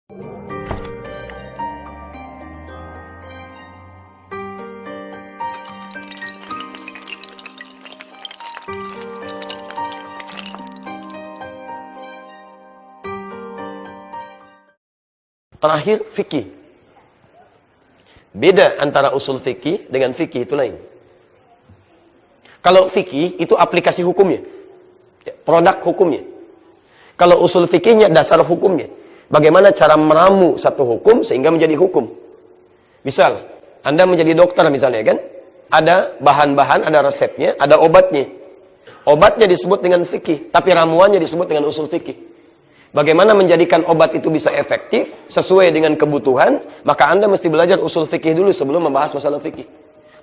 Terakhir, fikih. Beda antara usul fikih dengan fikih itu lain. Kalau fikih itu aplikasi hukumnya, produk hukumnya. Kalau usul fikihnya dasar hukumnya. Bagaimana cara meramu satu hukum sehingga menjadi hukum. Misal, Anda menjadi dokter misalnya kan, ada bahan-bahan, ada resepnya, ada obatnya. Obatnya disebut dengan fikih, tapi ramuannya disebut dengan usul fikih. Bagaimana menjadikan obat itu bisa efektif sesuai dengan kebutuhan, maka Anda mesti belajar usul fikih dulu sebelum membahas masalah fikih.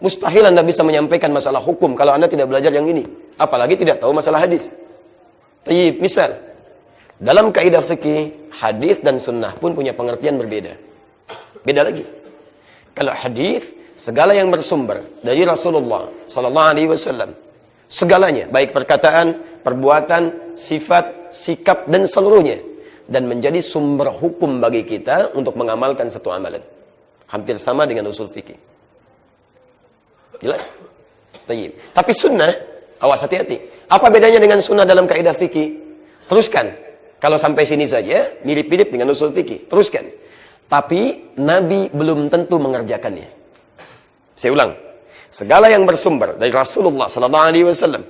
Mustahil Anda bisa menyampaikan masalah hukum kalau Anda tidak belajar yang ini, apalagi tidak tahu masalah hadis. Tayyib, misal dalam kaidah fikih, hadis dan sunnah pun punya pengertian berbeda. Beda lagi. Kalau hadis, segala yang bersumber dari Rasulullah sallallahu alaihi wasallam, segalanya, baik perkataan, perbuatan, sifat, sikap, dan seluruhnya. Dan menjadi sumber hukum bagi kita untuk mengamalkan satu amalan. Hampir sama dengan usul fikih. Jelas? Tayyib. Tapi sunnah, awas hati-hati. Apa bedanya dengan sunnah dalam kaidah fikih? Teruskan. Kalau sampai sini saja, mirip-mirip dengan usul fikih. Teruskan. Tapi, Nabi belum tentu mengerjakannya. Saya ulang. Segala yang bersumber dari Rasulullah sallallahu alaihi wasallam,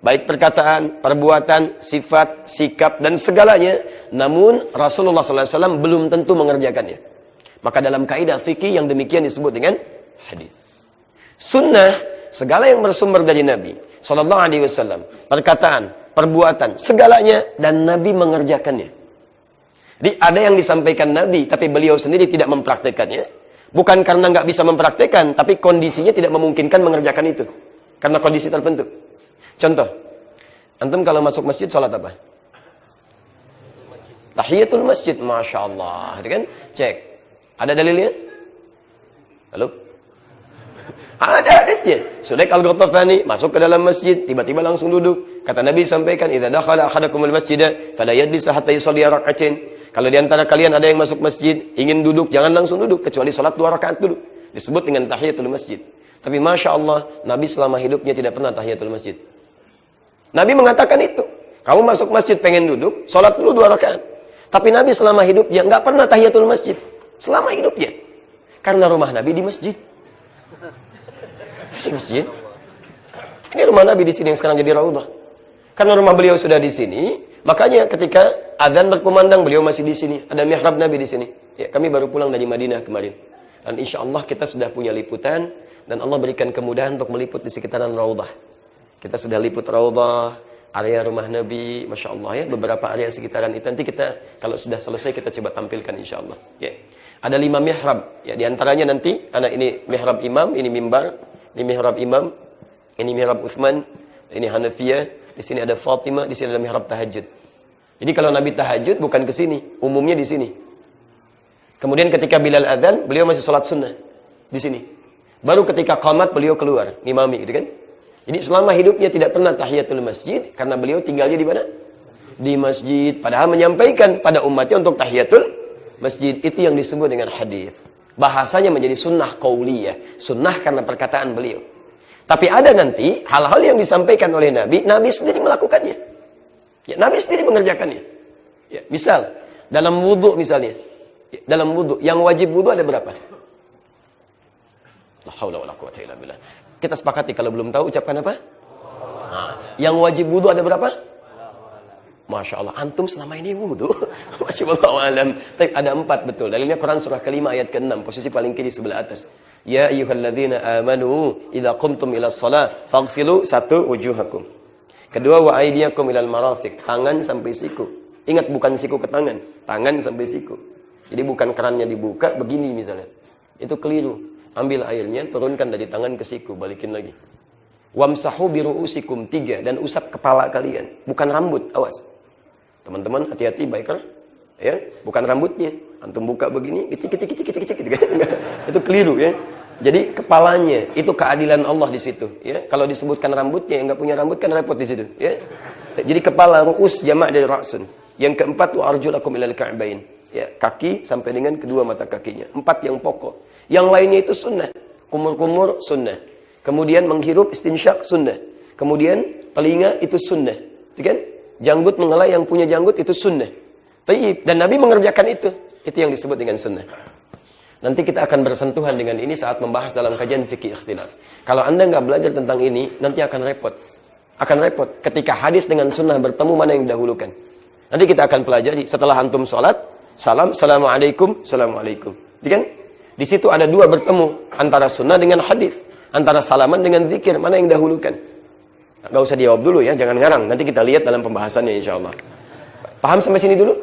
baik perkataan, perbuatan, sifat, sikap dan segalanya, namun Rasulullah sallallahu alaihi wasallam belum tentu mengerjakannya. Maka dalam kaidah fikih yang demikian disebut dengan hadis. Sunnah, segala yang bersumber dari Nabi sallallahu alaihi wasallam, perkataan, perbuatan, segalanya dan Nabi mengerjakannya. Jadi ada yang disampaikan Nabi tapi beliau sendiri tidak mempraktekannya. Bukan karena nggak bisa mempraktekkan, tapi kondisinya tidak memungkinkan mengerjakan itu. Karena kondisi tertentu. Contoh, antum kalau masuk masjid, sholat apa? Tahiyatul masjid, Masya Allah. Kan? Cek. Ada dalilnya? Halo? Ada hadisnya. Sulaik al-Ghatafani masuk ke dalam masjid, tiba-tiba langsung duduk. Kata Nabi sampaikan, "Idza dakhala ahadakumul masjida, fala yajlis hatta yusalli rak'atain." Kalau di antara kalian ada yang masuk masjid, ingin duduk, jangan langsung duduk, kecuali salat 2 rakaat dulu. Disebut dengan tahiyatul masjid. Tapi Masya Allah, Nabi selama hidupnya tidak pernah tahiyatul masjid. Nabi mengatakan itu. Kamu masuk masjid pengen duduk, salat dulu 2 rakaat. Tapi Nabi selama hidupnya nggak pernah tahiyatul masjid. Selama hidupnya. Karena rumah Nabi di masjid. Di masjid. Ini rumah Nabi di sini yang sekarang jadi raudhah. Karena rumah beliau sudah di sini, makanya ketika adzan berkumandang beliau masih di sini. Ada mihrab Nabi di sini. Ya, kami baru pulang dari Madinah kemarin. Dan insya Allah kita sudah punya liputan dan Allah berikan kemudahan untuk meliput di sekitaran raudhah. Kita sudah liput raudhah, area rumah Nabi, Masya Allah ya, beberapa area sekitaran itu. Nanti kita kalau sudah selesai kita coba tampilkan insya Allah. Ya. Ada 5 mihrab. Ya, di antaranya nanti ini mihrab imam, ini mimbar, ini mihrab imam, ini mihrab Utsman, ini Hanafiyah. Di sini ada Fatimah, di sini ada mihrab tahajud. Jadi kalau Nabi tahajud bukan ke sini, umumnya di sini. Kemudian ketika Bilal adzan, beliau masih sholat sunnah di sini. Baru ketika qamat beliau keluar, ngimami gitu kan. Jadi selama hidupnya tidak pernah tahiyatul masjid karena beliau tinggalnya di mana? Di masjid. Padahal menyampaikan pada umatnya untuk tahiyatul masjid. Itu yang disebut dengan hadis. Bahasanya menjadi sunnah qauliyah, sunnah karena perkataan beliau. Tapi ada nanti hal-hal yang disampaikan oleh Nabi, Nabi sendiri melakukannya. Ya, Nabi sendiri mengerjakannya. Ya, misal, dalam wudhu misalnya. Ya, dalam wudhu, yang wajib wudhu ada berapa? La haula wala quwwata illa billah. Kita sepakati kalau belum tahu ucapkan apa? Nah, yang wajib wudhu ada berapa? Masya Allah, antum selama ini wudhu. Masya Allah alam. Tapi ada 4 betul. Dalilnya Quran surah ke-5 ayat ke-6, posisi paling kiri sebelah atas. Ya ayyuhalladzina amanu idza qumtum ilas shalah faghsilu 1 wujuhakum. Kedua wa aydiyakum ilal marafiq, tangan sampai siku. Ingat bukan siku ke tangan, tangan sampai siku. Jadi bukan kerannya dibuka begini misalnya. Itu keliru. Ambil airnya, turunkan dari tangan ke siku, balikin lagi. Wamsahu biru'usikum 3 dan usap kepala kalian, bukan rambut, awas. Teman-teman hati-hati biker. Ya, bukan rambutnya. Antum buka begini, gitu kan. Itu keliru ya. Jadi kepalanya itu keadilan Allah di situ ya. Kalau disebutkan rambutnya yang enggak punya rambut kan repot di situ ya. Jadi kepala, ru'us jamak dari ra'sun. Yang keempat wa arjulakum ilal ka'bain. Ya, kaki sampai dengan kedua mata kakinya. 4 yang pokok. Yang lainnya itu sunnah. Kumur-kumur sunnah. Kemudian menghirup istinsyak sunnah. Kemudian telinga itu sunnah. Itu kan? Janggut mengelai yang punya janggut itu sunnah. Dan Nabi mengerjakan itu. Itu yang disebut dengan sunnah. Nanti kita akan bersentuhan dengan ini saat membahas dalam kajian fikih ikhtilaf. Kalau Anda nggak belajar tentang ini, nanti akan repot. Akan repot. Ketika hadis dengan sunnah bertemu, mana yang didahulukan. Nanti kita akan pelajari. Setelah antum sholat, salam, assalamualaikum, assalamualaikum. Kan? Di situ ada 2 bertemu. Antara sunnah dengan hadis. Antara salaman dengan zikir. Mana yang didahulukan? Nggak usah dijawab dulu ya, jangan ngarang. Nanti kita lihat dalam pembahasannya insya Allah. Paham sampai sini dulu?